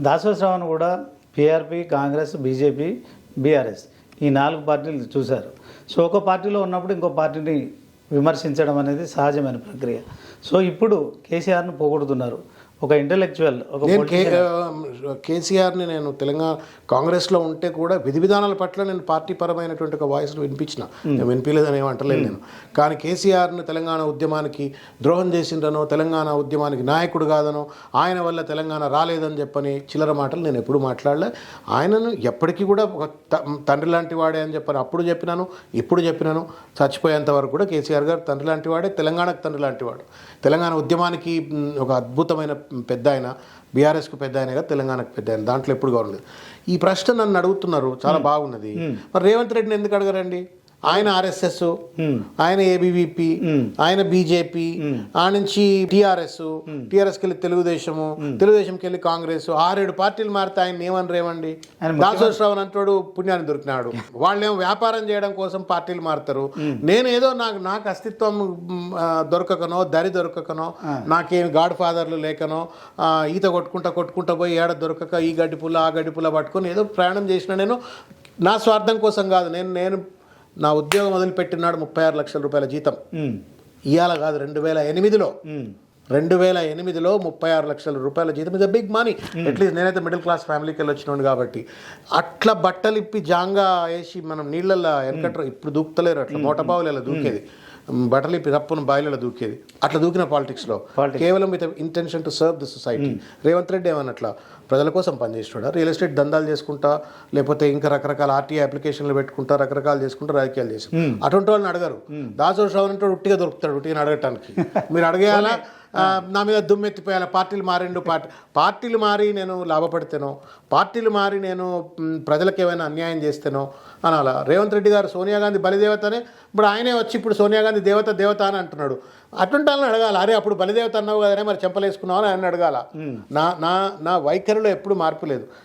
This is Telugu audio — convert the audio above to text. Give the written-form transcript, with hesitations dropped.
దాసరి శ్రవణ్ కూడా పీఆర్పీ, కాంగ్రెస్, బీజేపీ, బీఆర్ఎస్ ఈ 4 పార్టీలు చూశారు. సో ఒక పార్టీలో ఉన్నప్పుడు ఇంకో పార్టీని విమర్శించడం అనేది సహజమైన ప్రక్రియ. సో ఇప్పుడు కేసీఆర్ను పోగొడుతున్నారు. ఒక ఇంటలెక్చువల్, ఒక కేసీఆర్ని నేను తెలంగాణ కాంగ్రెస్లో ఉంటే కూడా విధి విధానాల పట్ల నేను పార్టీ పరమైనటువంటి ఒక వాయిస్ను వినిపించిన, నేను వినిపించలేదని ఏమంటలేదు నేను. కానీ కేసీఆర్ని తెలంగాణ ఉద్యమానికి ద్రోహం చేసిండనో, తెలంగాణ ఉద్యమానికి నాయకుడు కాదనో, ఆయన వల్ల తెలంగాణ రాలేదని చెప్పని చిల్లర మాటలు నేను ఎప్పుడు మాట్లాడలే. ఆయనను ఎప్పటికీ కూడా ఒక తండ్రి లాంటి వాడే అని చెప్పని అప్పుడు చెప్పినాను, ఇప్పుడు చెప్పినాను. చచ్చిపోయేంత వరకు కూడా కేసీఆర్ గారు తండ్రి లాంటి వాడే, తెలంగాణకు తండ్రి లాంటి వాడు. తెలంగాణ ఉద్యమానికి ఒక అద్భుతమైన పెద్ద ఆయన, బీఆర్ఎస్కు పెద్ద ఆయన కదా, తెలంగాణకు పెద్ద ఆయన, దాంట్లో ఎప్పుడు గౌరవం. ఈ ప్రశ్న నన్ను అడుగుతున్నారు, చాలా బాగున్నది. మరి రేవంత్ రెడ్డిని ఎందుకు అడగరండి? ఆయన ఆర్ఎస్ఎస్, ఆయన ఏబీవీపీ, ఆయన బీజేపీ, ఆ నుంచి టీఆర్ఎస్కి వెళ్ళి తెలుగుదేశము, తెలుగుదేశంకి వెళ్ళి కాంగ్రెస్, 6-7 పార్టీలు మారితే ఆయన ఏమని రేవండి? దాసరి శ్రవణ్ అంటాడు పుణ్యాన్ని దొరికినాడు. వాళ్ళేమో వ్యాపారం చేయడం కోసం పార్టీలు మారుతారు. నేనేదో నాకు అస్తిత్వం దొరకకనో, దరి దొరకకనో, నాకేమి గాడ్ ఫాదర్లు లేకనో, ఈత కొట్టుకుంటా పోయి ఏడ దొరకక ఈ గడ్డిపుల్ల ఆ గడ్డిపుల్ల పట్టుకొని ఏదో ప్రయాణం చేసిన, నేను నా స్వార్థం కోసం కాదు. నేను నా ఉద్యోగం మొదలుపెట్టినాడు 36 లక్షల రూపాయల జీతం. ఇవాళ కాదు, 2008లో 36 లక్షల రూపాయల జీతం is a big money. At least నేనైతే మిడిల్ క్లాస్ ఫ్యామిలీకి వెళ్ళి వచ్చినాను కాబట్టి. అట్లా బట్టలు ఇప్పి జాంగా వేసి మనం నీళ్ళల్లో వెనకట్ర ఇప్పుడు దూకుతలేరు, అట్లా మోటబావులు దూకేది, బట్టలు ఇప్పి తప్పును బాయిలలో దూకేది, అట్లా దూకిన పాలిటిక్స్లో కేవలం with intention to serve the society. Revanth Reddy ఏమన్నట్లా ప్రజల కోసం పనిచేస్తున్నాడా? రియల్ ఎస్టేట్ దందాలు చేసుకుంటా, లేకపోతే ఇంకా రకరకాల ఆర్టీఐ అప్లికేషన్లు పెట్టుకుంటా, రకరకాలు చేసుకుంటా రాజకీయాలు చేసి అటువంటి వాళ్ళని అడగరు. దాసరి శ్రవణ్ అంటే ఉట్టిగా దొరుకుతాడు, ఉట్టిగా అడగటానికి. మీరు అడిగేయాలా? నా మీద దుమ్మెత్తిపోయాలి, పార్టీలు మారి నేను లాభపడితేనో, పార్టీలు మారి నేను ప్రజలకు ఏమైనా అన్యాయం చేస్తేనో అనాలా? రేవంత్ రెడ్డి గారు సోనియా గాంధీ బలిదేవతనే, ఇప్పుడు ఆయనే వచ్చి ఇప్పుడు సోనియా గాంధీ దేవత అని అంటున్నాడు. అటువంటి వాళ్ళని అడగాల, అరే అప్పుడు బలిదేవత అన్నావు కదనే, మరి చెంపలేసుకున్నావు అని ఆయన అడగాల. నా వైఖరిలో ఎప్పుడు మార్పు లేదు.